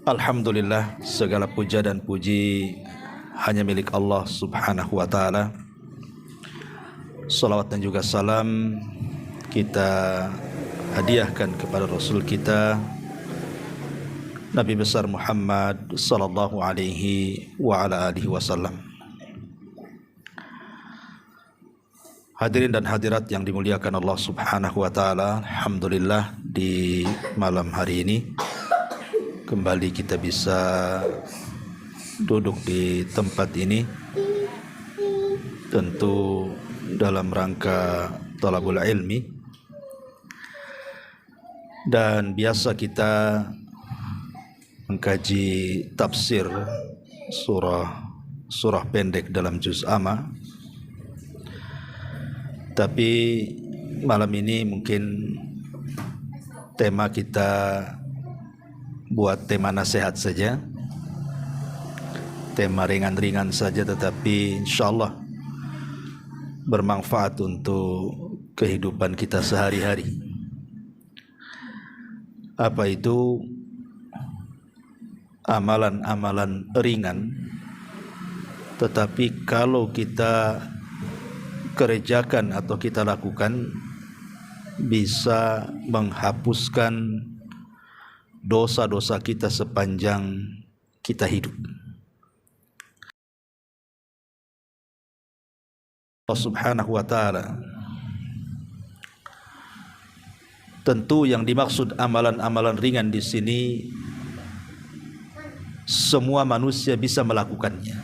Alhamdulillah, segala puja dan puji hanya milik Allah subhanahu wa ta'ala. Salawat dan juga salam kita hadiahkan kepada Rasul kita Nabi besar Muhammad sallallahu alaihi wa ala alihi wasallam. Hadirin dan hadirat yang dimuliakan Allah subhanahu wa ta'ala, alhamdulillah di malam hari ini kembali kita bisa duduk di tempat ini, tentu dalam rangka talabul ilmi, dan biasa kita mengkaji tafsir surah pendek dalam juz amma. Tapi malam ini mungkin tema kita buat tema nasihat saja, tema ringan-ringan saja, tetapi insyaallah bermanfaat untuk kehidupan kita sehari-hari. Apa itu amalan-amalan ringan, tetapi kalau kita kerjakan atau kita lakukan bisa menghapuskan dosa-dosa kita sepanjang kita hidup. Allah subhanahu wa ta'ala, tentu yang dimaksud amalan-amalan ringan di sini semua manusia bisa melakukannya,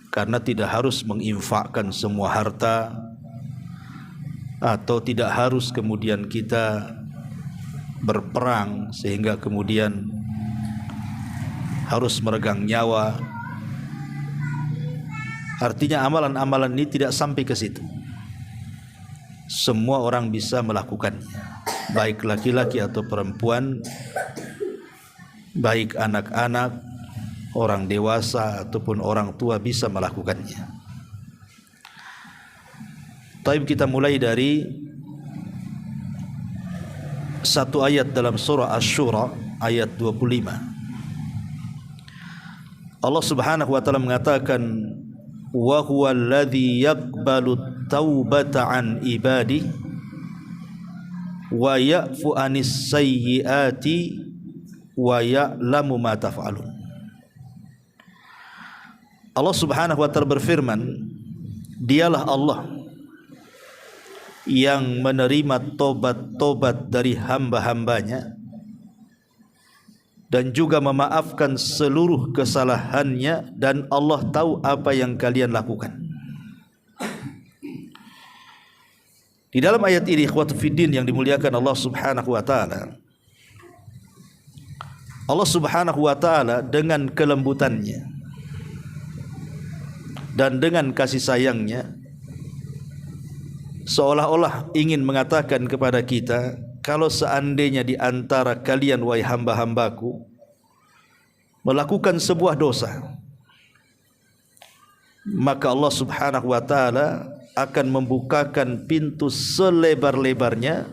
karena tidak harus menginfakkan semua harta, atau tidak harus kemudian kita berperang sehingga kemudian harus meregang nyawa. Artinya amalan-amalan ini tidak sampai ke situ. Semua orang bisa melakukannya, baik laki-laki atau perempuan, baik anak-anak, orang dewasa ataupun orang tua bisa melakukannya. Taib, kita mulai dari satu ayat dalam surah Asy-Syura ayat 25. Allah subhanahu wa ta'ala mengatakan, wa huwa alladhi yaqbalu taubata an ibadi wa ya'fu anis sayyiati wa ya'lamu ma taf'alun. Allah subhanahu wa ta'ala berfirman, dialah Allah yang menerima tobat-tobat dari hamba-hambanya dan juga memaafkan seluruh kesalahannya, dan Allah tahu apa yang kalian lakukan. Di dalam ayat ini, ikhwatu fiddin yang dimuliakan Allah subhanahu wa ta'ala, Allah subhanahu wa ta'ala dengan kelembutannya dan dengan kasih sayangnya seolah-olah ingin mengatakan kepada kita, kalau seandainya di antara kalian, wahai hamba-hambaku, melakukan sebuah dosa, maka Allah subhanahu wa ta'ala akan membukakan pintu selebar-lebarnya.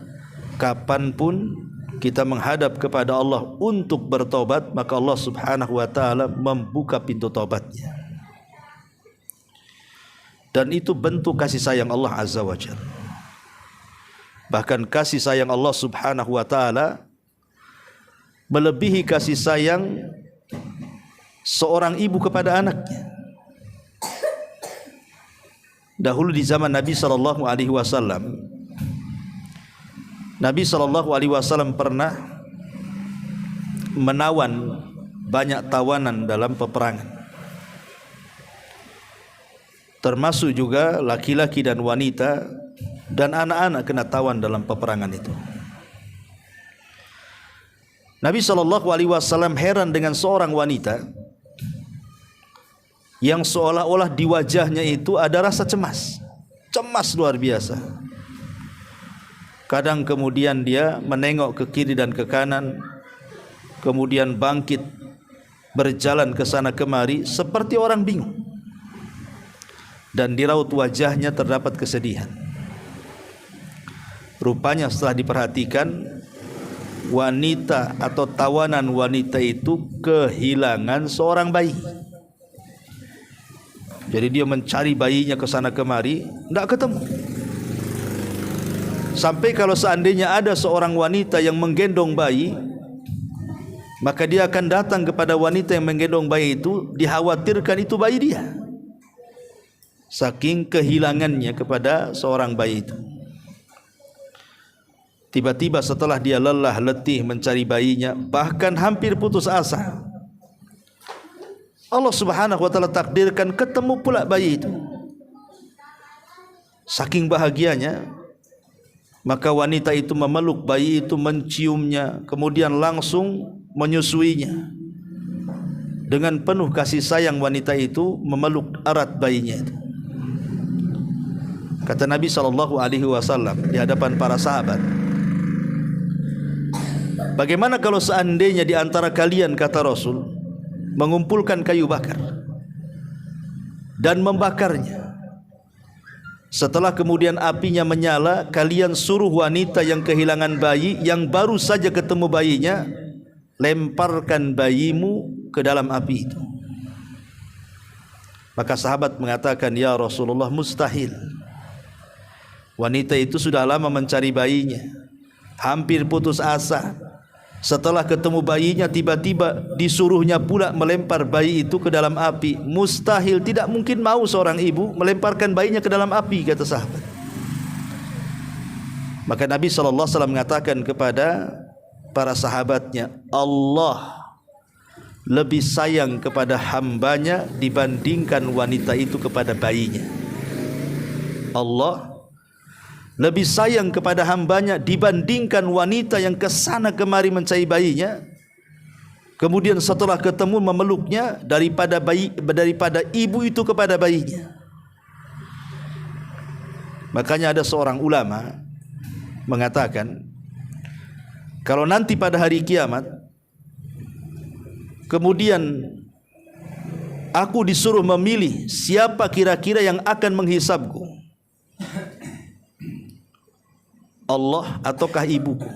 Kapanpun kita menghadap kepada Allah untuk bertobat, maka Allah subhanahu wa ta'ala membuka pintu tobatnya. Dan itu bentuk kasih sayang Allah azza wa jalla. Bahkan kasih sayang Allah subhanahu wa ta'ala melebihi kasih sayang seorang ibu kepada anaknya. Dahulu di zaman Nabi sallallahu alaihi wasallam, Nabi sallallahu alaihi wasallam pernah menawan banyak tawanan dalam peperangan, termasuk juga laki-laki dan wanita dan anak-anak kena tawan dalam peperangan itu. Nabi SAW heran dengan seorang wanita yang seolah-olah di wajahnya itu ada rasa cemas luar biasa. Kadang kemudian dia menengok ke kiri dan ke kanan, kemudian bangkit berjalan ke sana kemari seperti orang bingung, dan di raut wajahnya terdapat kesedihan. Rupanya setelah diperhatikan, wanita atau tawanan wanita itu kehilangan seorang bayi. Jadi dia mencari bayinya ke sana kemari, tidak ketemu. Sampai kalau seandainya ada seorang wanita yang menggendong bayi, maka dia akan datang kepada wanita yang menggendong bayi itu, dikhawatirkan itu bayi dia, saking kehilangannya kepada seorang bayi itu. Tiba-tiba setelah dia lelah letih mencari bayinya, bahkan hampir putus asa, Allah Subhanahu wa taala takdirkan ketemu pula bayi itu. Saking bahagianya, maka wanita itu memeluk bayi itu, menciumnya, kemudian langsung menyusuinya. Dengan penuh kasih sayang wanita itu memeluk erat bayinya itu. Kata Nabi SAW di hadapan para sahabat, bagaimana kalau seandainya di antara kalian, kata Rasul, mengumpulkan kayu bakar dan membakarnya. Setelah kemudian apinya menyala, kalian suruh wanita yang kehilangan bayi, yang baru saja ketemu bayinya, lemparkan bayimu ke dalam api itu. Maka sahabat mengatakan, ya Rasulullah, mustahil. Wanita itu sudah lama mencari bayinya, hampir putus asa. Setelah ketemu bayinya, tiba-tiba disuruhnya pula melempar bayi itu ke dalam api. Mustahil, tidak mungkin mau seorang ibu melemparkan bayinya ke dalam api, kata sahabat. Maka Nabi SAW mengatakan kepada para sahabatnya, Allah lebih sayang kepada hambanya dibandingkan wanita itu kepada bayinya. Allah lebih sayang kepada hambanya dibandingkan wanita yang kesana kemari mencari bayinya, kemudian setelah ketemu memeluknya, daripada ibu itu kepada bayinya. Makanya ada seorang ulama mengatakan, kalau nanti pada hari kiamat kemudian aku disuruh memilih siapa kira-kira yang akan menghisabku, Allah ataukah ibuku,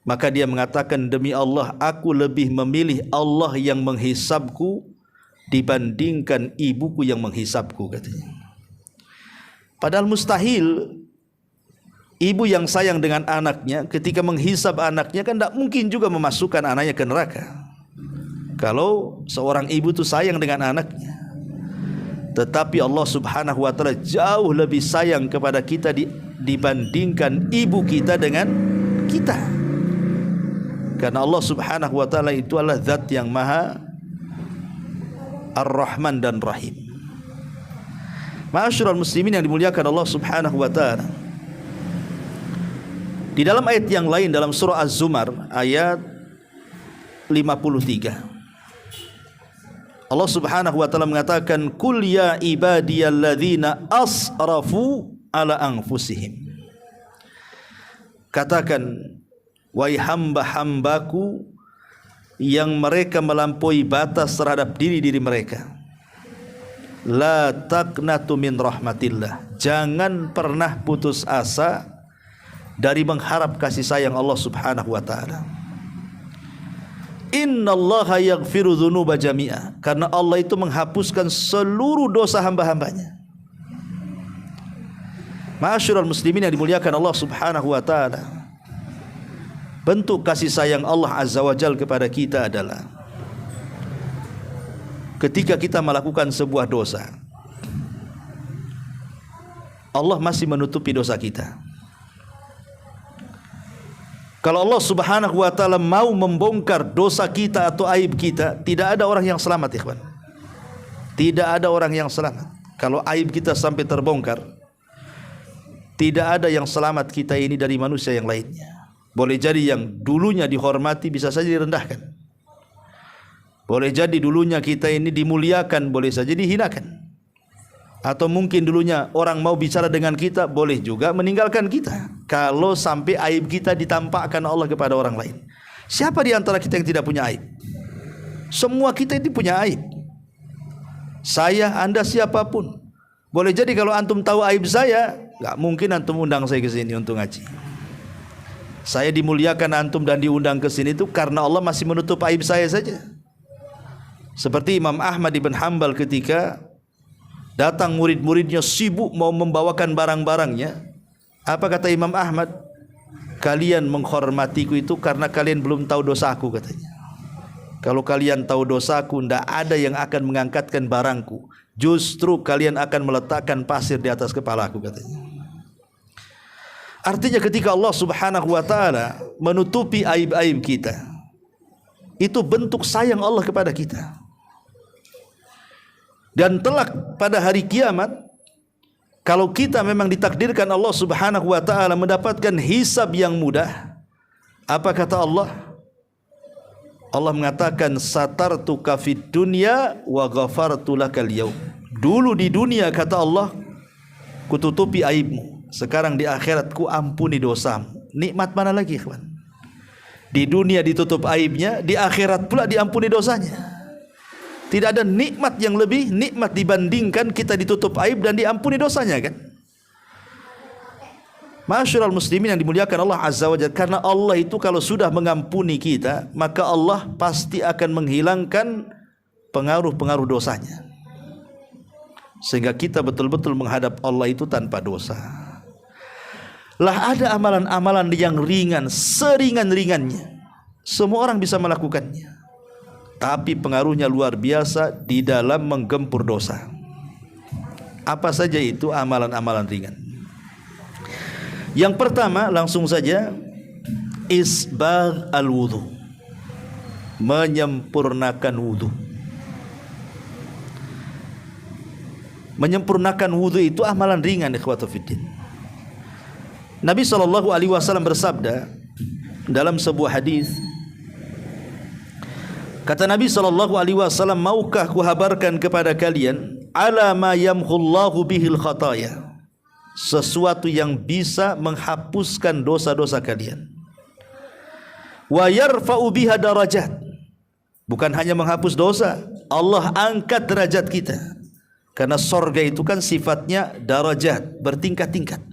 maka dia mengatakan, demi Allah, aku lebih memilih Allah yang menghisabku dibandingkan ibuku yang menghisabku, katanya. Padahal mustahil ibu yang sayang dengan anaknya ketika menghisab anaknya, kan tidak mungkin juga memasukkan anaknya ke neraka. Kalau seorang ibu itu sayang dengan anaknya, tetapi Allah Subhanahu wa taala jauh lebih sayang kepada kita dibandingkan ibu kita dengan kita. Karena Allah Subhanahu wa taala itu adalah zat yang maha Ar-Rahman dan Rahim. Ma'asyiral muslimin yang dimuliakan Allah Subhanahu wa taala, di dalam ayat yang lain dalam surah Az-Zumar ayat 53, Allah Subhanahu wa taala mengatakan, "Qul ya ibadiyalladzina asrafu ala anfusihim." Katakan, wahai hamba-hambaku yang mereka melampaui batas terhadap diri-diri mereka, la taqnatu min rahmatillah, jangan pernah putus asa dari mengharap kasih sayang Allah Subhanahu wa taala. Innallaha yaghfiru dzunuba jami'a, karena Allah itu menghapuskan seluruh dosa hamba-hambanya. Ma'asyiral muslimin yang dimuliakan Allah Subhanahu wa taala, bentuk kasih sayang Allah Azza wa Jalla kepada kita adalah ketika kita melakukan sebuah dosa, Allah masih menutupi dosa kita. Kalau Allah Subhanahu wa taala mau membongkar dosa kita atau aib kita, tidak ada orang yang selamat, ikhwan. Tidak ada orang yang selamat. Kalau aib kita sampai terbongkar, tidak ada yang selamat kita ini dari manusia yang lainnya. Boleh jadi yang dulunya dihormati bisa saja direndahkan. Boleh jadi dulunya kita ini dimuliakan, boleh saja dihinakan. Atau mungkin dulunya orang mau bicara dengan kita, boleh juga meninggalkan kita kalau sampai aib kita ditampakkan Allah kepada orang lain. Siapa di antara kita yang tidak punya aib? Semua kita itu punya aib. Saya, Anda, siapapun. Boleh jadi kalau antum tahu aib saya, nggak mungkin antum undang saya ke sini untuk ngaji. Saya dimuliakan antum dan diundang ke sini itu karena Allah masih menutup aib saya saja. Seperti Imam Ahmad ibn Hanbal ketika datang murid-muridnya sibuk mau membawakan barang-barangnya. Apa kata Imam Ahmad? Kalian menghormatiku itu karena kalian belum tahu dosaku, katanya. Kalau kalian tahu dosaku, tidak ada yang akan mengangkatkan barangku. Justru kalian akan meletakkan pasir di atas kepalaku, katanya. Artinya ketika Allah subhanahu wa ta'ala menutupi aib-aib kita, itu bentuk sayang Allah kepada kita. Dan telak pada hari kiamat, kalau kita memang ditakdirkan Allah subhanahu wa ta'ala mendapatkan hisab yang mudah, apa kata Allah? Allah mengatakan, satartuka fid dunya wa ghafartu lakal yaum. Dulu di dunia, kata Allah, kututupi aibmu. Sekarang di akhirat ku ampuni dosamu. Nikmat mana lagi, ikhwan? Di dunia ditutup aibnya, di akhirat pula diampuni dosanya. Tidak ada nikmat yang lebih nikmat dibandingkan kita ditutup aib dan diampuni dosanya, kan? Ma'asyiral muslimin yang dimuliakan Allah Azza wa Jalla, karena Allah itu kalau sudah mengampuni kita, maka Allah pasti akan menghilangkan pengaruh-pengaruh dosanya. Sehingga kita betul-betul menghadap Allah itu tanpa dosa. Lah ada amalan-amalan yang ringan, seringan-ringannya. Semua orang bisa melakukannya. Tapi pengaruhnya luar biasa di dalam menggempur dosa. Apa saja itu amalan-amalan ringan? Yang pertama, langsung saja, isbagh al-wudu. Menyempurnakan wudu. Menyempurnakan wudu itu amalan ringan, ikhwatu fiddin. Nabi SAW bersabda dalam sebuah hadis, kata Nabi SAW, maukah kuhabarkan kepada kalian ala ma yamhullahu bihil khataya, sesuatu yang bisa menghapuskan dosa-dosa kalian, wa yarfa'u biha darajat, bukan hanya menghapus dosa, Allah angkat derajat kita. Karena sorga itu kan sifatnya darajat, bertingkat-tingkat.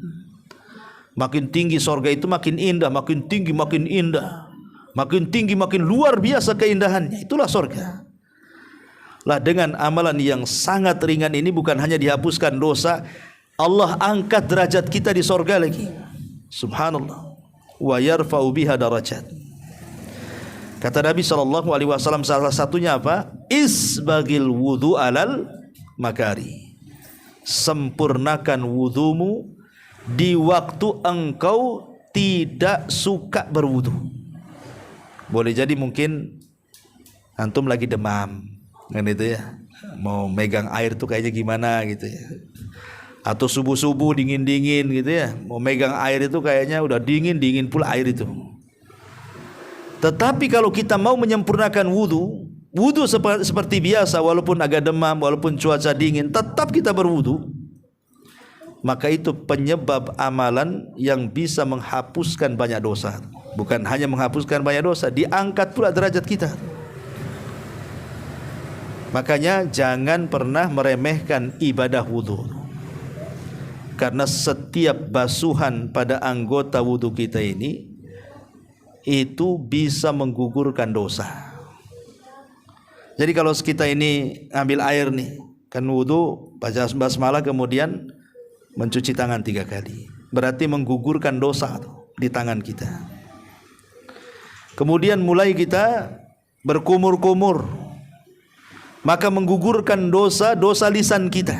Makin tinggi sorga itu makin indah, makin tinggi makin indah, makin tinggi makin luar biasa keindahannya. Itulah sorga. Lah dengan amalan yang sangat ringan ini bukan hanya dihapuskan dosa, Allah angkat derajat kita di sorga lagi. Subhanallah. Wa yarfa'u biha darajat. Kata Nabi SAW, salah satunya apa? Isbagil wudu alal makari. Sempurnakan wudumu di waktu engkau tidak suka berwudu. Boleh jadi mungkin antum lagi demam, kan itu ya, mau megang air tuh kayaknya gimana gitu ya. Atau subuh-subuh dingin-dingin gitu ya, mau megang air itu kayaknya udah dingin pula air itu. Tetapi kalau kita mau menyempurnakan wudu seperti biasa, walaupun agak demam, walaupun cuaca dingin, tetap kita berwudu, maka itu penyebab amalan yang bisa menghapuskan banyak dosa. Bukan hanya menghapuskan banyak dosa, diangkat pula derajat kita. Makanya jangan pernah meremehkan ibadah wudu, karena setiap basuhan pada anggota wudu kita ini itu bisa menggugurkan dosa. Jadi kalau kita ini ambil air nih, kan wudu, baca basmalah, kemudian mencuci tangan 3 kali, berarti menggugurkan dosa di tangan kita. Kemudian mulai kita berkumur-kumur, maka menggugurkan dosa lisan kita.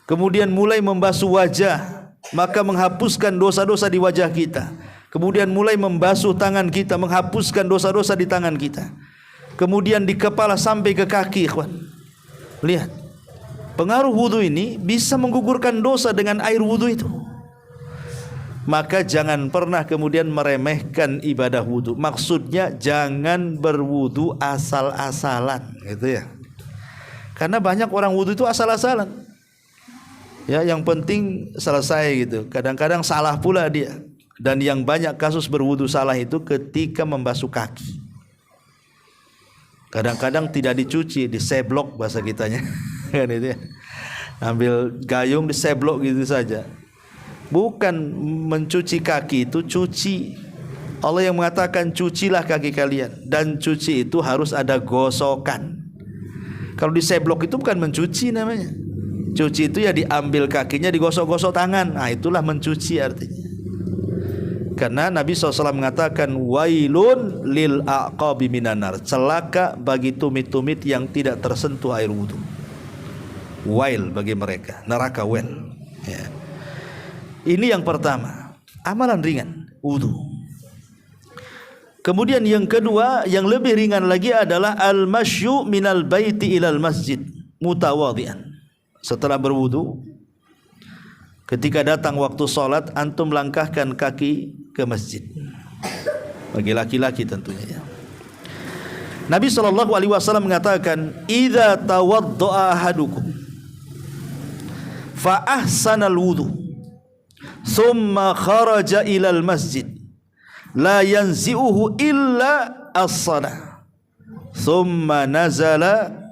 Kemudian mulai membasuh wajah, maka menghapuskan dosa-dosa di wajah kita. Kemudian mulai membasuh tangan kita, menghapuskan dosa-dosa di tangan kita. Kemudian di kepala sampai ke kaki, ikhwan. Lihat, pengaruh wudu ini bisa menggugurkan dosa dengan air wudu itu. Maka jangan pernah kemudian meremehkan ibadah wudu. Maksudnya jangan berwudu asal-asalan, gitu ya. Karena banyak orang wudu itu asal-asalan. Ya, yang penting selesai gitu. Kadang-kadang salah pula dia. Dan yang banyak kasus berwudu salah itu ketika membasuh kaki. Kadang-kadang tidak dicuci, diseblok bahasa kitanya. Kan itu ya. Ambil gayung diseblok gitu saja. Bukan mencuci kaki itu cuci. Allah yang mengatakan cucilah kaki kalian, dan cuci itu harus ada gosokan. Kalau diseblok itu bukan mencuci namanya. Cuci itu ya diambil kakinya, digosok-gosok tangan. Nah, itulah mencuci artinya. Karena Nabi SAW mengatakan wailun lil aqabi minan nar, celaka bagi tumit-tumit yang tidak tersentuh air wudu. Wail bagi mereka, neraka wel. Ya. Ini yang pertama, amalan ringan wudu. Kemudian yang kedua, yang lebih ringan lagi adalah al-masyu minal baiti ilal masjid mutawadhi'an. Setelah berwudu, ketika datang waktu salat, antum langkahkan kaki ke masjid. Bagi laki-laki tentunya ya. Nabi SAW mengatakan, "Idza tawaddaa ahadukum fa ahsanal wudu, thumma kharaja ilal masjid, la yanzi'uhu illa as-salah, thumma nazala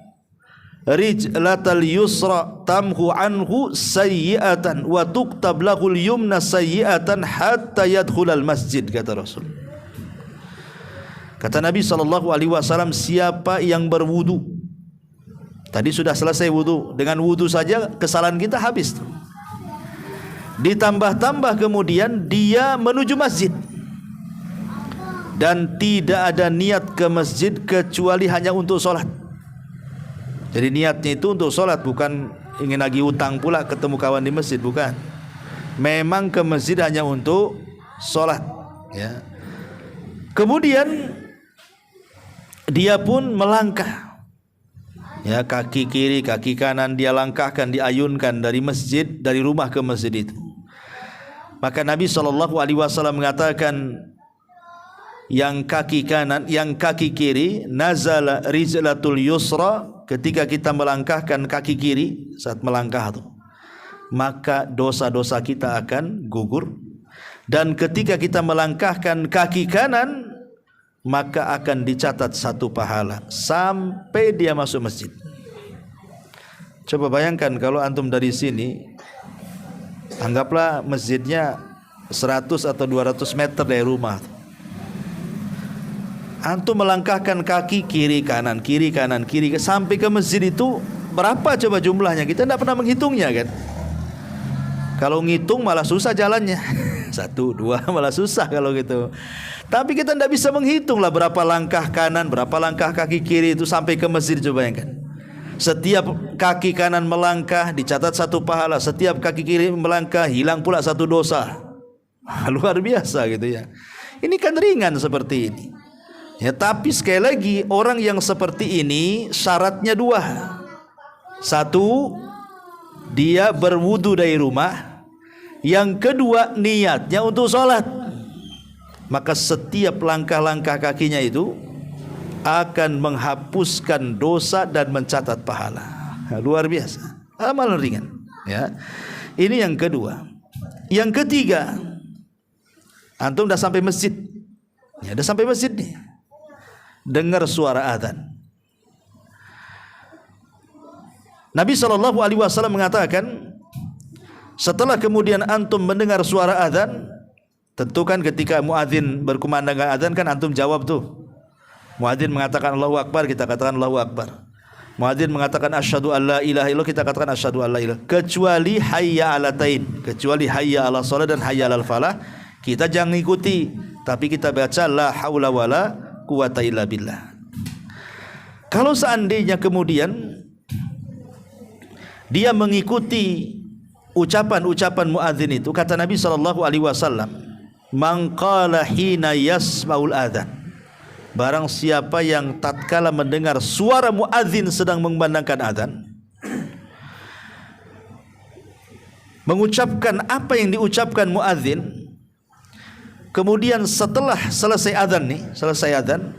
rijlatal yusra tamhu anhu sayyi'atan wa tuktab lahul yumna sayyi'atan hatta yadkhulal masjid," kata Rasul. Kata Nabi SAW, siapa yang berwudu, tadi sudah selesai wudu, dengan wudu saja kesalahan kita habis tuh. Ditambah-tambah kemudian dia menuju masjid dan tidak ada niat ke masjid kecuali hanya untuk sholat. Jadi niatnya itu untuk sholat, bukan ingin lagi utang pula ketemu kawan di masjid, bukan. Memang ke masjid hanya untuk sholat ya. Kemudian dia pun melangkah ya, kaki kiri kaki kanan dia langkahkan, diayunkan dari masjid, dari rumah ke masjid itu. Maka Nabi SAW mengatakan, yang kaki kanan, yang kaki kiri, nazala rijlatul yusra, ketika kita melangkahkan kaki kiri saat melangkah itu, maka dosa-dosa kita akan gugur. Dan ketika kita melangkahkan kaki kanan, maka akan dicatat satu pahala sampai dia masuk masjid. Coba bayangkan kalau antum dari sini, anggaplah masjidnya 100 atau 200 meter dari rumah, antum melangkahkan kaki kiri kanan sampai ke masjid itu berapa coba jumlahnya? Kita tidak pernah menghitungnya kan. Kalau ngitung malah susah jalannya. 1, 2 malah susah kalau gitu. Tapi kita tidak bisa menghitung lah berapa langkah kanan, berapa langkah kaki kiri itu sampai ke masjid. Coba bayangkan. Setiap kaki kanan melangkah dicatat satu pahala, setiap kaki kiri melangkah hilang pula satu dosa. Luar biasa gitu ya. Ini kan ringan seperti ini. Ya, tapi sekali lagi orang yang seperti ini syaratnya 2. 1, dia berwudu dari rumah. Yang kedua, niatnya untuk sholat. Maka setiap langkah-langkah kakinya itu akan menghapuskan dosa dan mencatat pahala. Luar biasa, amalan ringan ya. Ini yang kedua. Yang ketiga, antum dah sampai masjid ya, dah sampai masjid nih, dengar suara azan. Nabi SAW mengatakan, setelah kemudian antum mendengar suara azan, tentu kan ketika muadzin berkumandangkan azan kan antum jawab tuh. Muadzin mengatakan Allahu Akbar, kita katakan Allahu Akbar. Muadzin mengatakan asyhadu alla ilaha illallah, kita katakan asyhadu alla ilaha, kecuali hayya alatain, kecuali hayya ala shalah dan hayya alal falah, kita jangan ikuti, tapi kita baca la haula wala quwata illa billah. Kalau seandainya kemudian dia mengikuti ucapan-ucapan muadzin itu, kata Nabi SAW, man qala hina yasma'ul adzan, barang siapa yang tatkala mendengar suara muadzin sedang mengumandangkan azan, mengucapkan apa yang diucapkan muadzin, kemudian setelah selesai azan nih, selesai azan,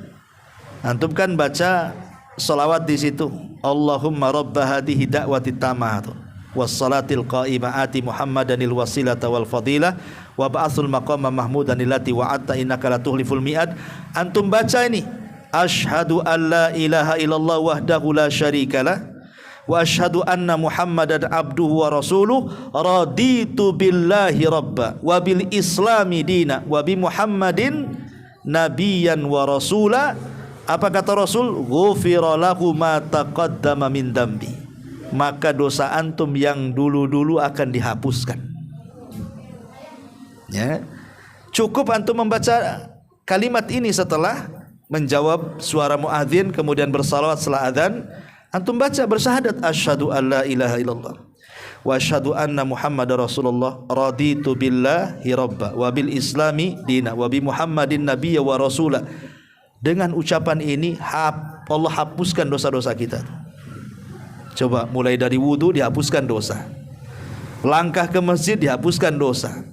antum kan baca salawat di situ, Allahumma rabb hadhihi da'wati tammah wassalatil qa'imah ati Muhammadanil wasilata wal fadilah wa ba'atsul maqama mahmudan allati wa'atta innaka la tuhliful mi'ad. Antum baca ini, asyhadu an la ilaha illallah wahdahu la syarikalah wa asyhadu anna Muhammadan abduhu wa rasuluh raditu billahi rabba wa bil islami dina wa bi Muhammadin nabiyyan wa rasula. Apa kata Rasul? Ghufira lahu ma taqaddama min dambi. Maka dosa antum yang dulu-dulu akan dihapuskan. Ya. Cukup antum membaca kalimat ini setelah menjawab suara muadzin, kemudian bersalawat setelah adzan. Antum baca bersyahadat asyhadu alla ilaha illallah wa asyhadu anna Muhammadar Rasulullah raditu billahi rabba wa bil islami dina wa bi Muhammadin nabiyya wa rasula. Dengan ucapan ini Allah hapuskan dosa-dosa kita. Coba mulai dari wudu dihapuskan dosa, langkah ke masjid dihapuskan dosa,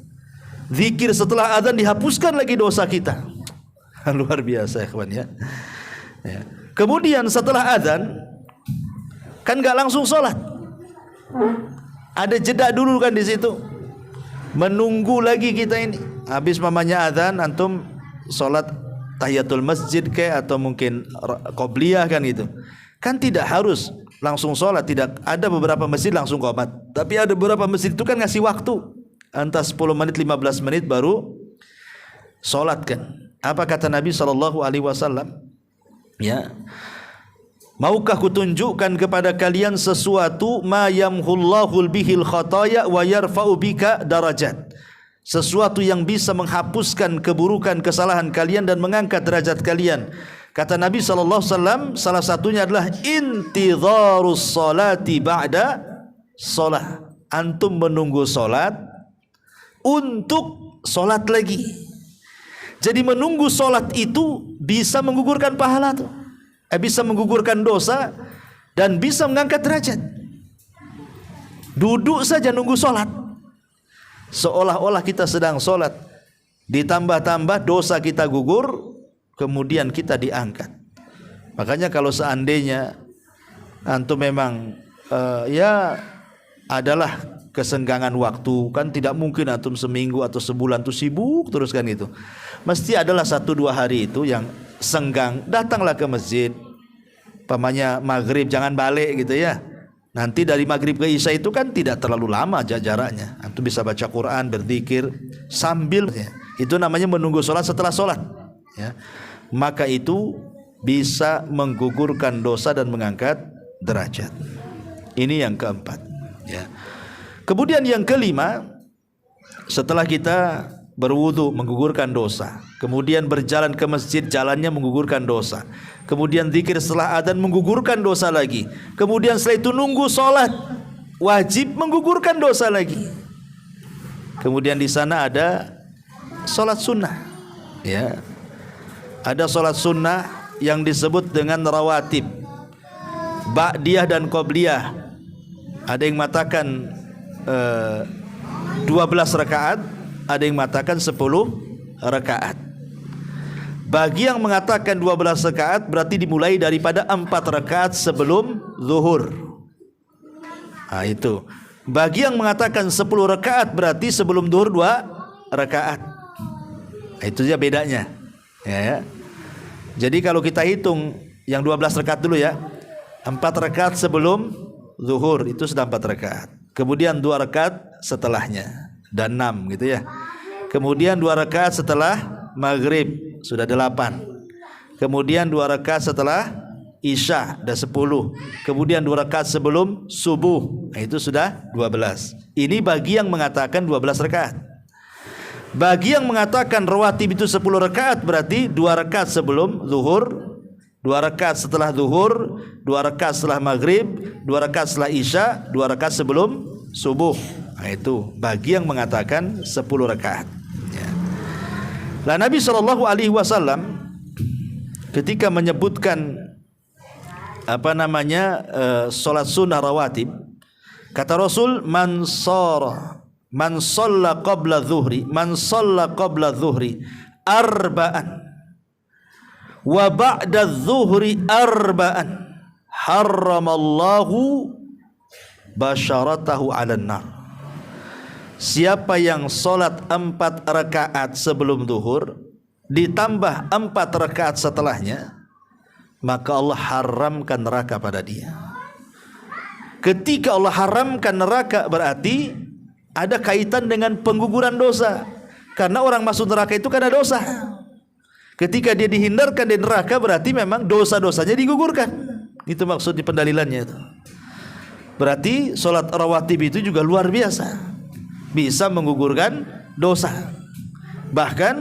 zikir setelah adzan dihapuskan lagi dosa kita. Luar biasa ya kawan ya. Kemudian setelah adzan kan nggak langsung sholat, ada jeda dulu kan di situ, menunggu lagi kita ini. Habis mamanya adzan, antum sholat tahiyatul masjid kayak atau mungkin qobliyah kan itu. Kan tidak harus langsung sholat, tidak ada beberapa masjid langsung qomat, tapi ada beberapa masjid itu kan ngasih waktu, antara 10 menit 15 menit baru sholat kan. Apa kata Nabi SAW? Ya. Maukah kutunjukkan kepada kalian sesuatu ma yamhullahul bihil khataya wa yarfa'u bika darajat, sesuatu yang bisa menghapuskan keburukan kesalahan kalian dan mengangkat derajat kalian. Kata Nabi SAW, salah satunya adalah intidharus salati ba'da salat. Antum menunggu salat untuk salat lagi. Jadi menunggu salat itu bisa menggugurkan pahala tuh. Bisa menggugurkan dosa dan bisa mengangkat derajat. Duduk saja nunggu sholat, seolah-olah kita sedang sholat, ditambah-tambah dosa kita gugur, kemudian kita diangkat. Makanya kalau seandainya antum memang ya adalah kesenggangan waktu, kan tidak mungkin antum seminggu atau sebulan tuh sibuk terus kan itu. Mesti adalah 1-2 hari itu yang senggang, datanglah ke masjid. Pamannya maghrib jangan balik gitu ya. Nanti dari maghrib ke isya itu kan tidak terlalu lama jaraknya. Antum bisa baca Quran, berzikir sambil ya. Itu namanya menunggu sholat setelah sholat ya. Maka itu bisa menggugurkan dosa dan mengangkat derajat. Ini yang keempat ya. Kemudian yang kelima, setelah kita berwudu menggugurkan dosa, kemudian berjalan ke masjid jalannya menggugurkan dosa, kemudian zikir setelah adzan menggugurkan dosa lagi, kemudian setelah itu nunggu sholat wajib menggugurkan dosa lagi. Kemudian di sana ada sholat sunnah ya. Ada sholat sunnah yang disebut dengan rawatib, ba'diyah dan qobliyah. Ada yang mengatakan 12 rakaat, ada yang mengatakan 10 rakaat. Bagi yang mengatakan 12 rakaat berarti dimulai daripada 4 rakaat sebelum zuhur. Nah itu. Bagi yang mengatakan 10 rakaat berarti sebelum zuhur 2 rakaat. Nah, itu saja bedanya. Ya. Jadi kalau kita hitung yang 12 rakaat dulu ya. 4 rakaat sebelum zuhur itu sudah 4 rakaat. Kemudian 2 rakaat setelahnya dan 6 gitu ya. Kemudian 2 rakaat setelah maghrib sudah 8. Kemudian 2 rakaat setelah isya sudah 10. Kemudian 2 rakaat sebelum subuh, nah itu sudah 12. Ini bagi yang mengatakan 12 rakaat. Bagi yang mengatakan rawatib itu 10 rakaat berarti 2 rakaat sebelum zuhur, 2 rakaat setelah zuhur, 2 rakaat setelah maghrib, 2 rakaat setelah isya, 2 rakaat sebelum subuh. Nah itu bagi yang mengatakan 10 rakaat ya. Lah Nabi SAW ketika menyebutkan salat sunnah rawatib, kata Rasul, man shalla qabla dhuhri arba'an wa ba'da dhuhri arba'an harramallahu basyaratahu 'alan nar. Siapa yang solat 4 rakaat sebelum zuhur ditambah 4 rakaat setelahnya, maka Allah haramkan neraka pada dia. Ketika Allah haramkan neraka berarti ada kaitan dengan pengguguran dosa. Karena orang masuk neraka itu karena dosa. Ketika dia dihindarkan dari neraka berarti memang dosa-dosanya digugurkan. Itu maksud di pendalilannya itu. Berarti solat rawatib itu juga luar biasa, bisa menggugurkan dosa. Bahkan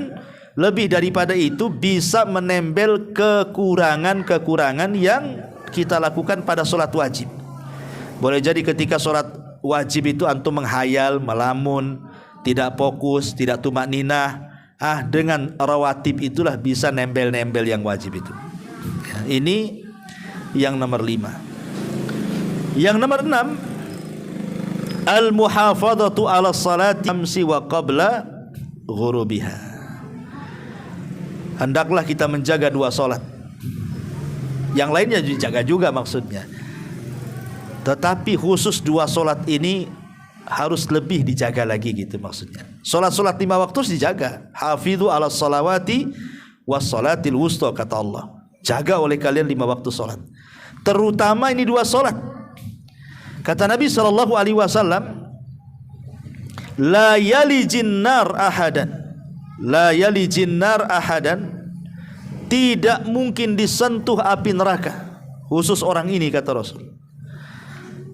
lebih daripada itu bisa menempel kekurangan-kekurangan yang kita lakukan pada solat wajib. Boleh jadi ketika solat wajib itu antum menghayal, melamun, tidak fokus, tidak tumakninah. Dengan rawatib itulah bisa nempel-nempel yang wajib itu. Ini yang nomor 5. Yang nomor 6, al-muhafadhatu 'ala salati amsi wa qabla ghurubiha. Hendaklah kita menjaga 2 salat. Yang lainnya dijaga juga maksudnya. Tetapi khusus 2 salat ini harus lebih dijaga lagi gitu maksudnya. Salat-salat 5 waktu dijaga. Hafidhu 'ala salawati was salatil wusta kata Allah. Jaga oleh kalian 5 waktu salat. Terutama ini 2 salat. Kata Nabi sallallahu alaihi wasallam, la yalijin nar ahadan. La yalijin nar ahadan. Tidak mungkin disentuh api neraka. Khusus orang ini kata Rasul.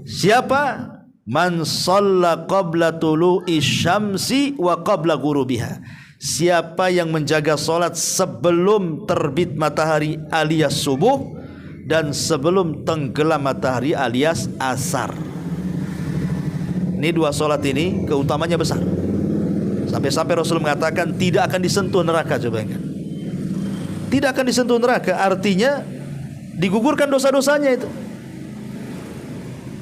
Siapa? Man shalla qabla tulu'i syamsi wa qabla ghurubiha. Siapa yang menjaga salat sebelum terbit matahari alias subuh dan sebelum tenggelam matahari alias asar. Ini 2 salat ini keutamanya besar. Sampai-sampai Rasul mengatakan tidak akan disentuh neraka. Coba ingat. Tidak akan disentuh neraka, artinya digugurkan dosa-dosanya itu.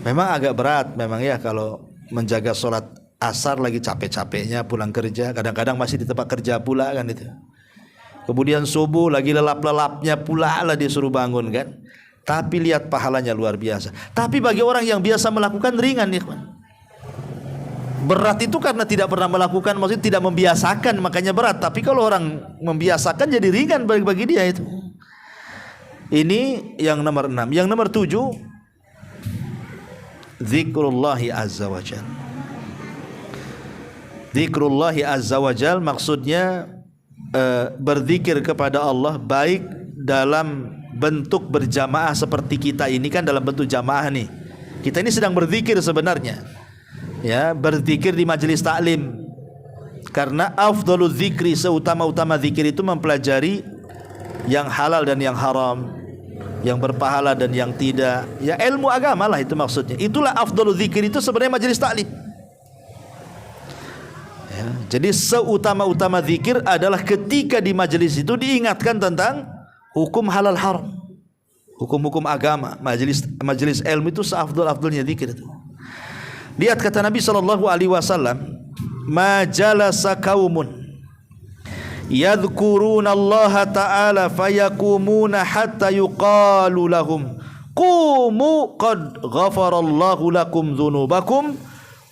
Memang agak berat memang ya kalau menjaga sholat asar lagi capek-capeknya pulang kerja, kadang-kadang masih di tempat kerja pula kan itu. Kemudian subuh lagi lelap-lelapnya pula lah disuruh bangun kan. Tapi lihat pahalanya luar biasa. Tapi bagi orang yang biasa melakukan ringan ya kawan. Berat itu karena tidak pernah melakukan, maksudnya tidak membiasakan makanya berat. Tapi kalau orang membiasakan jadi ringan bagi dia itu. Ini yang nomor 6. Yang nomor 7, zikrullahi azza wa jal. Zikrullahi azza wa jal maksudnya berzikir kepada Allah baik dalam bentuk berjamaah seperti kita ini kan dalam bentuk jamaah nih. Kita ini sedang berzikir sebenarnya. Ya, berzikir di majelis taklim. Karena afdhalul zikri, seutama-utama zikir itu mempelajari yang halal dan yang haram, yang berpahala dan yang tidak. Ya ilmu agama lah itu maksudnya. Itulah afdhalul zikir itu sebenarnya majelis taklim. Ya, jadi seutama-utama zikir adalah ketika di majelis itu diingatkan tentang hukum halal haram, hukum-hukum agama. Majelis ilmu itu seafdal-afdalnya zikir itu. Lihat kata Nabi sallallahu alaihi wasallam, "Ma jalasa qaumun yadhkuruna Allah ta'ala fayakumuna hatta yuqalu lahum qumu qad ghafarallahu lakum dzunubakum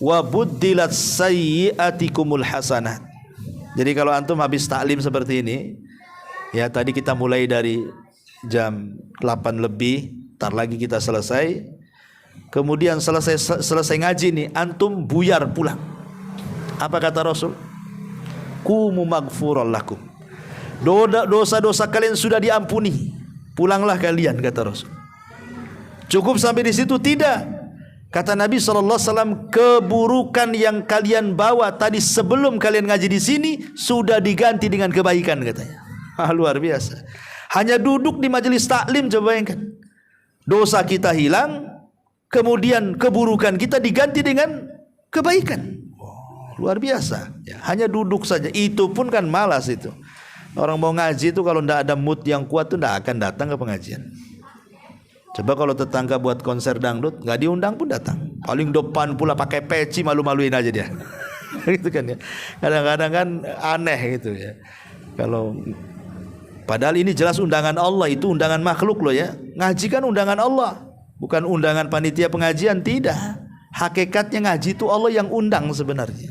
wa buddilat sayyi'atikumul hasanat." Jadi kalau antum habis taklim seperti ini, ya tadi kita mulai dari jam 8 lebih, tar lagi kita selesai. Kemudian selesai ngaji nih, antum buyar pulang. Apa kata Rasul? Qumu maghfuran lakum. Dosa-dosa kalian sudah diampuni. Pulanglah kalian kata Rasul. Cukup sampai di situ? Tidak. Kata Nabi SAW, keburukan yang kalian bawa tadi sebelum kalian ngaji di sini sudah diganti dengan kebaikan katanya. Luar biasa. Hanya duduk di majelis taklim, coba bayangkan. Dosa kita hilang, kemudian keburukan kita diganti dengan kebaikan. Luar biasa. Ya, hanya duduk saja. Itu pun kan malas itu. Orang mau ngaji itu kalau tidak ada mood yang kuat itu tidak akan datang ke pengajian. Coba kalau tetangga buat konser dangdut, nggak diundang pun datang. Paling depan pula pakai peci, malu-maluin aja dia. Gitu kan ya. Kadang-kadang kan aneh gitu ya. Kalau padahal ini jelas undangan Allah, itu undangan makhluk loh ya. Ngaji kan undangan Allah, bukan undangan panitia pengajian, tidak. Hakikatnya ngaji itu Allah yang undang sebenarnya.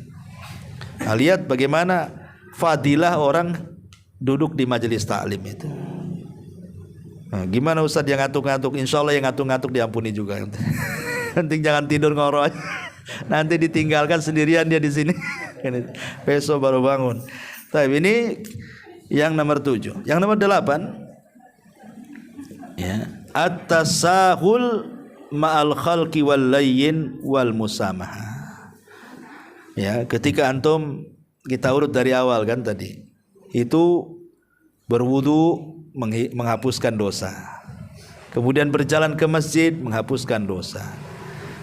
Nah, lihat bagaimana fadilah orang duduk di majelis taklim itu. Nah, gimana Ustaz yang ngantuk-ngantuk? Insya Allah yang ngantuk-ngantuk diampuni juga. Penting jangan tidur ngoro aja. Nanti ditinggalkan sendirian dia di sini. Besok baru bangun. Tapi ini yang nomor 7. Yang nomor 8, ya, at-tasahul ma'al khalqi wal layyin wal musamaha. Ya, ketika antum, kita urut dari awal kan tadi. Itu berwudu menghapuskan dosa. Kemudian berjalan ke masjid menghapuskan dosa.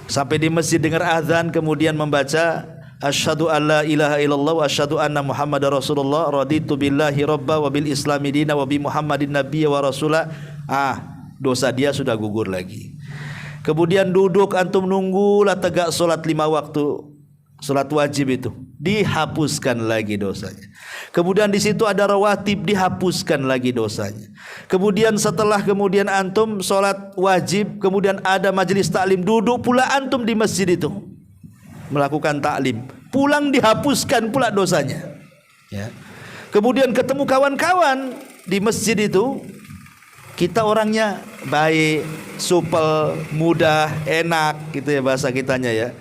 Sampai di masjid dengar azan, kemudian membaca asyhadu alla ilaha illallah wa asyhadu anna muhammadar rasulullah raditu billahi rabba wa bil islami dina wa bi muhammadin nabiyya wa rasula. Dosa dia sudah gugur lagi. Kemudian duduk, antum nunggulah tegak solat 5 waktu, solat wajib itu, dihapuskan lagi dosanya. Kemudian di situ ada rawatib, dihapuskan lagi dosanya. Kemudian setelah antum solat wajib, kemudian ada majelis taklim, duduk pula antum di masjid itu melakukan taklim, pulang dihapuskan pula dosanya. Ya. Kemudian ketemu kawan-kawan di masjid itu, kita orangnya baik, supel, mudah, enak gitu ya bahasa kitanya ya.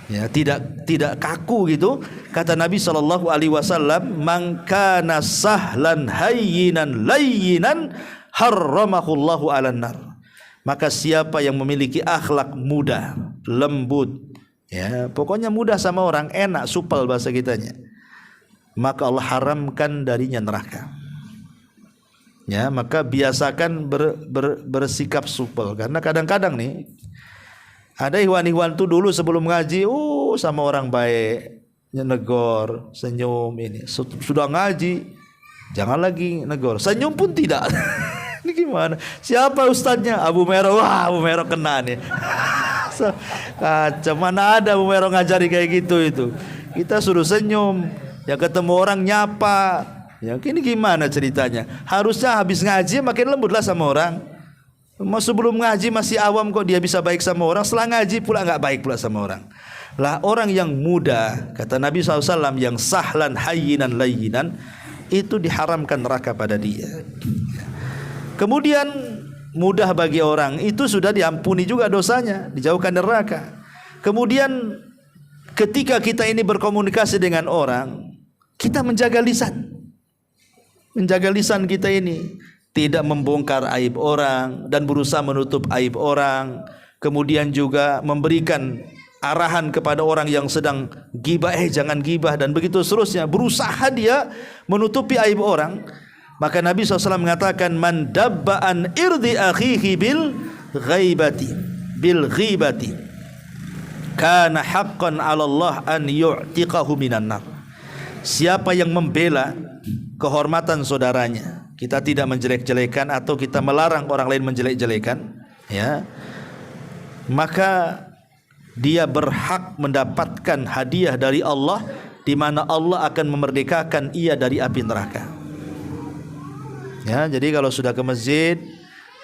Ya, tidak kaku gitu. Kata Nabi SAW, "Man kana sahlan hayyinan layyinan harramahullahu 'alan nar." Maka siapa yang memiliki akhlak mudah, lembut, ya, pokoknya mudah sama orang, enak, supel bahasa kitanya, maka Allah haramkan darinya neraka. Ya, maka biasakan bersikap supel, karena kadang-kadang nih ada ikhwan-ikhwan tuh dulu sebelum ngaji, sama orang baik, negor, senyum ini. Sudah ngaji, jangan lagi negor, senyum pun tidak. Ini gimana? Siapa ustadznya? Abu Mero. Wah, Abu Mero kena nih. Kacau, mana ada Abu Mero ngajari kayak gitu itu. Kita suruh senyum, ya ketemu orang nyapa. Ya, ini gimana ceritanya? Harusnya habis ngaji makin lembutlah sama orang. Mau sebelum ngaji masih awam kok dia bisa baik sama orang, setelah ngaji pula nggak baik pula sama orang. Lah orang yang muda, kata Nabi SAW, yang sahlan hayyinan layyinan, itu diharamkan neraka pada dia. Kemudian mudah bagi orang, itu sudah diampuni juga dosanya, dijauhkan neraka. Kemudian ketika kita ini berkomunikasi dengan orang, kita menjaga lisan. Menjaga lisan kita ini, tidak membongkar aib orang dan berusaha menutup aib orang. Kemudian juga memberikan arahan kepada orang yang sedang gibah, jangan gibah, dan begitu seterusnya. Berusaha dia menutupi aib orang. Maka Nabi SAW mengatakan, man dabba'an irdi akhihi bil ghibati kana haqqan 'ala Allah an yu'tiqahu minan nar. Siapa yang membela kehormatan saudaranya, kita tidak menjelek-jelekan atau kita melarang orang lain menjelek-jelekan, ya, maka dia berhak mendapatkan hadiah dari Allah, di mana Allah akan memerdekakan ia dari api neraka. Ya, jadi kalau sudah ke masjid,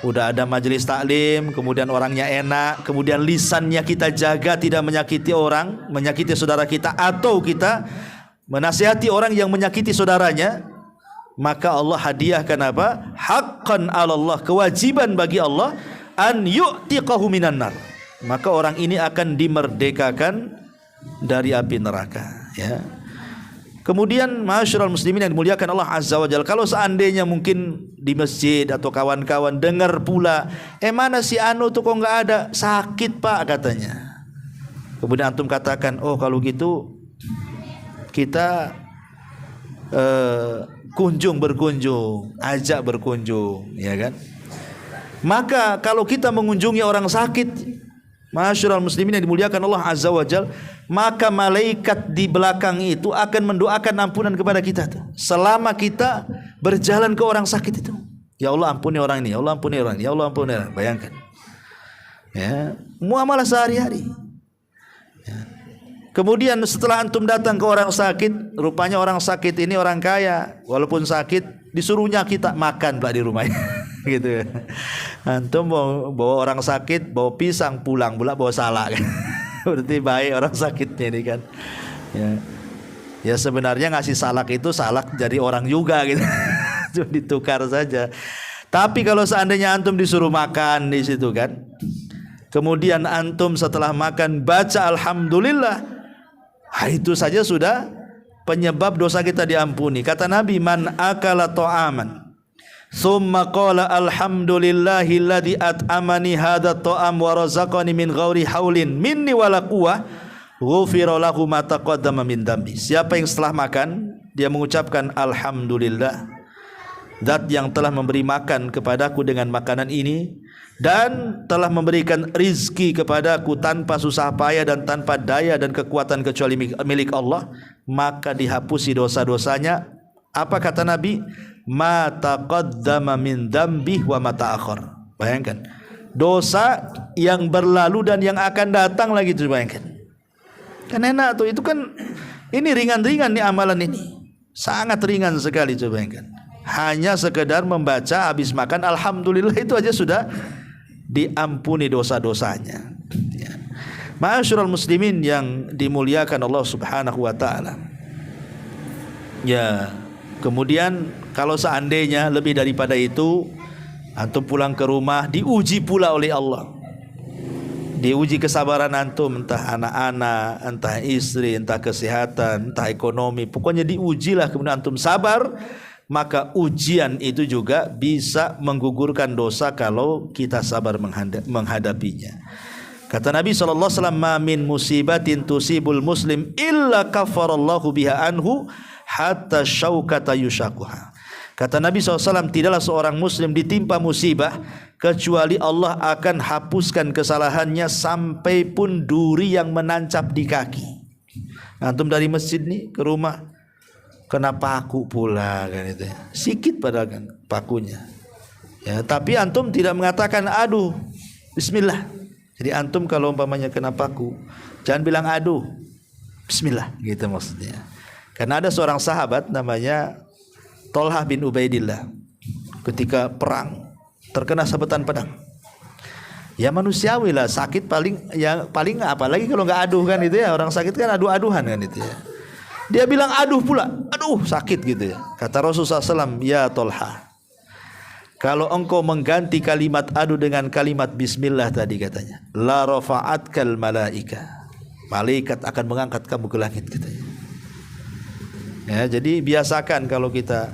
udah ada majelis taklim, kemudian orangnya enak, kemudian lisannya kita jaga tidak menyakiti orang, menyakiti saudara kita, atau kita menasihati orang yang menyakiti saudaranya, maka Allah hadiahkan apa? Haqqan 'ala Allah, kewajiban bagi Allah, an yu'tiqahu minan nar. Maka orang ini akan dimerdekakan dari api neraka, ya. Kemudian ma'asyiral muslimin yang dimuliakan Allah Azza wa Jalla, kalau seandainya mungkin di masjid atau kawan-kawan dengar pula, mana si anu tuh kok enggak ada, sakit Pak katanya. Kemudian antum katakan, oh kalau gitu kita berkunjung, ajak berkunjung, ya kan? Maka kalau kita mengunjungi orang sakit, ma'asyiral muslimin yang dimuliakan Allah Azza wa Jalla, maka malaikat di belakang itu akan mendoakan ampunan kepada kita tuh, selama kita berjalan ke orang sakit itu. Ya Allah ampuni orang ini, ya Allah ampuni orang ini, ya Allah ampuni orang. Bayangkan, ya, muamalah sehari-hari. Ya. Kemudian setelah antum datang ke orang sakit, rupanya orang sakit ini orang kaya, walaupun sakit disuruhnya kita makan pula di rumahnya. Gitu. Antum bawa orang sakit, bawa pisang, pulang pula bawa salak kan. Berarti baik orang sakitnya ini kan. Ya. Ya sebenarnya ngasih salak itu salak dari orang juga gitu. Cuma ditukar saja. Tapi kalau seandainya antum disuruh makan di situ kan, kemudian antum setelah makan baca alhamdulillah, itu saja sudah penyebab dosa kita diampuni. Kata Nabi, man akala ta'aman thumma qala alhamdulillahilladzi at'amani hadha ta'am wa razaqani min ghairi haulin minni wala quwwah ghufira lahu ma taqaddama min dambi. Siapa yang setelah makan dia mengucapkan alhamdulillah, zat yang telah memberi makan kepadaku dengan makanan ini dan telah memberikan rizki kepadaku tanpa susah payah dan tanpa daya dan kekuatan kecuali milik Allah, maka dihapusi dosa-dosanya. Apa kata Nabi? Ma taqaddama min dzambi wa ma ta'akhir. Bayangkan, dosa yang berlalu dan yang akan datang lagi itu, bayangkan. Kan enak tuh, itu kan ini ringan-ringan nih amalan ini. Sangat ringan sekali, coba bayangkan. Hanya sekedar membaca habis makan alhamdulillah itu aja sudah diampuni dosa-dosanya. Ya. Ma'asyiral muslimin yang dimuliakan Allah Subhanahu wa taala. Ya, kemudian kalau seandainya lebih daripada itu, antum pulang ke rumah diuji pula oleh Allah. Diuji kesabaran antum, entah anak-anak, entah istri, entah kesehatan, entah ekonomi, pokoknya diujilah, kemudian antum sabar, maka ujian itu juga bisa menggugurkan dosa kalau kita sabar menghadapinya. Kata Nabi SAW, ma min musibatin tusibul muslim illa kafarallahu biha anhu hatta syaukata yushakuha. Kata Nabi SAW, tidaklah seorang muslim ditimpa musibah kecuali Allah akan hapuskan kesalahannya sampai pun duri yang menancap di kaki. Antum dari masjid nih ke rumah kena paku pula kan itu. Sikit padahal kan pakunya. Ya, tapi antum tidak mengatakan aduh, bismillah. Jadi antum kalau umpamanya kena paku, jangan bilang aduh, bismillah gitu maksudnya. Karena ada seorang sahabat namanya Tolhah bin Ubaidillah, ketika perang terkena sabetan pedang. Ya manusiawi lah, sakit paling apalagi kalau nggak aduh kan itu ya, orang sakit kan aduh-aduhan kan itu ya. Dia bilang aduh pula, aduh sakit gitu ya. Kata Rasulullah SAW, ya Tolhah, kalau engkau mengganti kalimat aduh dengan kalimat bismillah tadi katanya, la rafa'atkal malaika, malaikat akan mengangkat kamu ke langit katanya. Ya, jadi biasakan kalau kita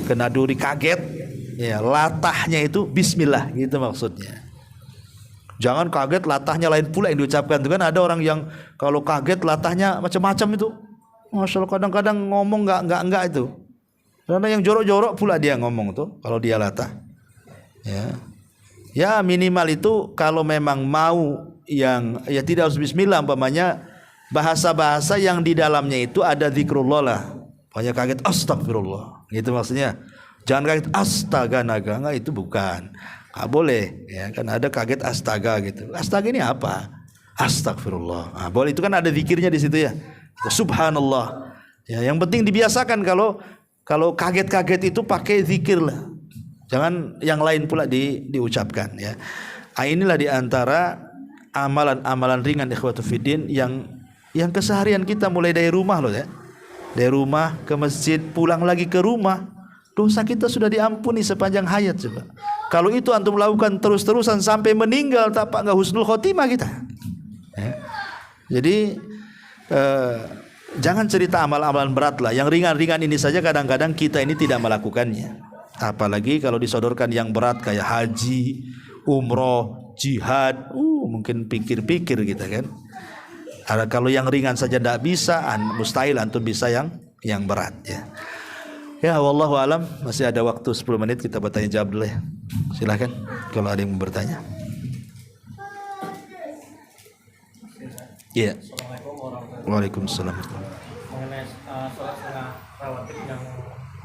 kena duri kaget, ya latahnya itu bismillah gitu maksudnya. Jangan kaget latahnya lain pula yang diucapkan. Itu kan ada orang yang kalau kaget latahnya macam-macam itu. Masya Allah, kadang-kadang ngomong enggak itu. Karena yang jorok-jorok pula dia ngomong tuh kalau dia latah. Ya minimal itu kalau memang mau yang ya tidak harus bismillah, umpamanya bahasa-bahasa yang di dalamnya itu ada zikrullah lah. Banyak kaget astagfirullah gitu maksudnya. Jangan kaget astaga naga, enggak, itu bukan. Enggak boleh ya, kan ada kaget astaga gitu. Astaga ini apa? Astagfirullah. Nah, boleh, itu kan ada zikirnya di situ ya. Subhanallah. Ya, yang penting dibiasakan kalau kaget-kaget itu pakai zikir lah. Jangan yang lain pula diucapkan ya. Inilah di antara amalan-amalan ringan ikhwatu fiddin yang keseharian kita mulai dari rumah loh ya. Dari rumah ke masjid, pulang lagi ke rumah, dosa kita sudah diampuni sepanjang hayat coba. Kalau itu antum lakukan terus-terusan sampai meninggal, tapak enggak husnul khotimah kita. Ya. Jadi jangan cerita amal-amalan berat lah. Yang ringan-ringan ini saja kadang-kadang kita ini tidak melakukannya. Apalagi kalau disodorkan yang berat kayak haji, umroh, jihad, mungkin pikir-pikir kita kan. Kalau yang ringan saja tidak bisa, mustahil antum bisa yang berat ya. Ya wallahu alam, masih ada waktu 10 menit kita bertanya jawab dulu ya. Silakan kalau ada yang mau bertanya. Iya. Waalaikumsalam. Mengenai sholat sunnah rawatib yang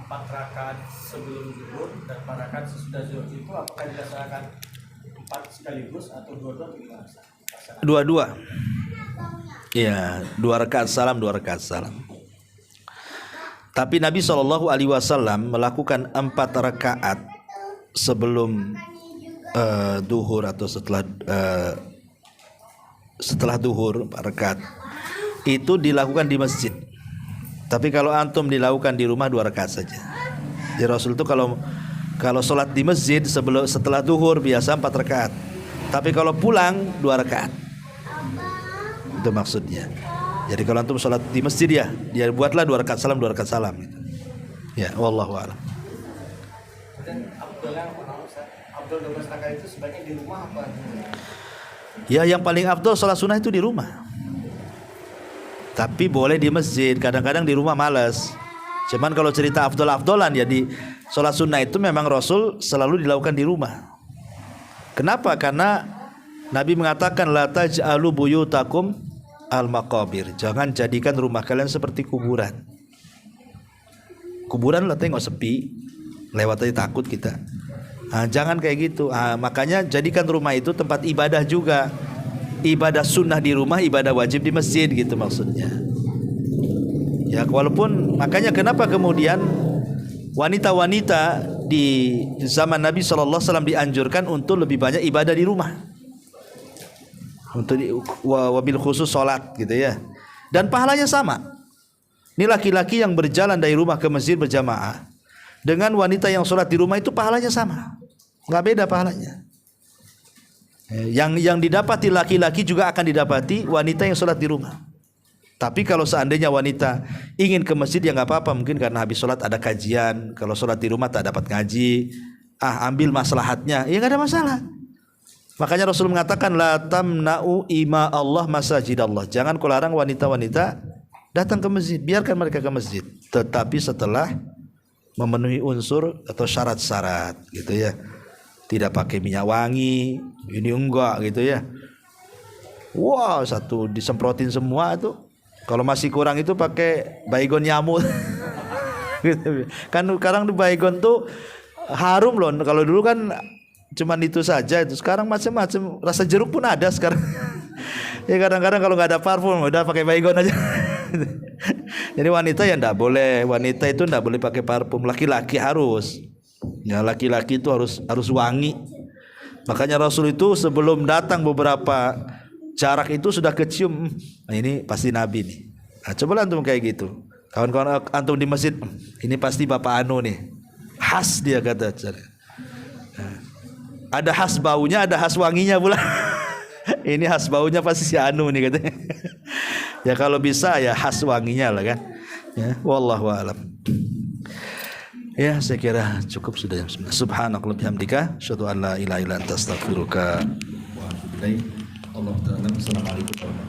4 rakaat sebelum zuhur dan 4 rakaat sesudah zuhur itu apakah dilaksanakan 4 sekaligus atau dua-dua atau gimana? Dua-dua. Iya, 2 rakaat salam, 2 rakaat salam. Tapi Nabi SAW melakukan 4 rakaat sebelum duhur atau setelah duhur 4 rakaat itu dilakukan di masjid. Tapi kalau antum dilakukan di rumah 2 rakaat saja. Jadi Rasul itu kalau sholat di masjid setelah duhur biasa 4 rakaat. Tapi kalau pulang 2 rakaat. Itu maksudnya. Jadi kalau antum sholat di masjid dia buatlah 2 rakaat salam 2 rakaat salam gitu. Ya, wallahu a'lam. Dan Abdul 12 rakaat itu sebaiknya di rumah apa? Ya, yang paling afdol sholat sunnah itu di rumah. Tapi boleh di masjid. Kadang-kadang di rumah malas. Cuman kalau cerita afdol-afdolan ya di sholat sunnah itu memang Rasul selalu dilakukan di rumah. Kenapa? Karena Nabi mengatakan la taj'alu buyutakum al-maqabir. Jangan jadikan rumah kalian seperti kuburan. Kuburan lah tengok sepi, lewat aja takut kita. Jangan kayak gitu. Makanya jadikan rumah itu tempat ibadah juga. Ibadah sunnah di rumah, ibadah wajib di masjid gitu maksudnya. Ya, walaupun makanya kenapa kemudian wanita-wanita di zaman Nabi SAW dianjurkan untuk lebih banyak ibadah di rumah. Untuk wabil khusus sholat gitu ya. Dan pahalanya sama. Ini laki-laki yang berjalan dari rumah ke masjid berjamaah dengan wanita yang sholat di rumah itu pahalanya sama. Nggak beda pahalanya. Yang didapati laki-laki juga akan didapati wanita yang sholat di rumah. Tapi kalau seandainya wanita ingin ke masjid ya nggak apa-apa, mungkin karena habis sholat ada kajian. Kalau sholat di rumah tak dapat ngaji, ambil maslahatnya, ya nggak ada masalah. Makanya Rasul mengatakan la tamna'u ima Allah masajid Allah. Jangan kau larang wanita-wanita datang ke masjid, biarkan mereka ke masjid, tetapi setelah memenuhi unsur atau syarat-syarat gitu ya. Tidak pakai minyak wangi, ini enggak gitu ya. Wah, satu disemprotin semua itu. Kalau masih kurang itu pakai baygon nyamuk. Kan sekarang di baygon tuh harum loh. Kalau dulu kan cuman itu saja, itu sekarang macam-macam. Rasa jeruk pun ada sekarang. Ya kadang-kadang kalau nggak ada parfum udah pakai baygon aja. Jadi wanita ya ndak boleh, wanita itu ndak boleh pakai parfum. Laki-laki harus. Ya laki-laki itu harus wangi. Makanya Rasul itu sebelum datang beberapa jarak itu sudah kecium. Nah, ini pasti Nabi nih. Nah, coba antum kayak gitu. Kawan-kawan antum di masjid, ini pasti Bapak Anu nih. Khas dia kata. Nah, ada khas baunya, ada khas wanginya pula. Ini khas baunya pasti si Anu nih katanya. Ya kalau bisa ya khas wanginya lah kan. Ya, wallahu a'lam. Ya, saya kira cukup sudah jam 9. Subhanakallahumma bihamdika, asyhadu an la ilaha illa anta astaghfiruka wa atubu ilaik. Allah Ta'ala. Assalamualaikum warahmatullahi wabarakatuh.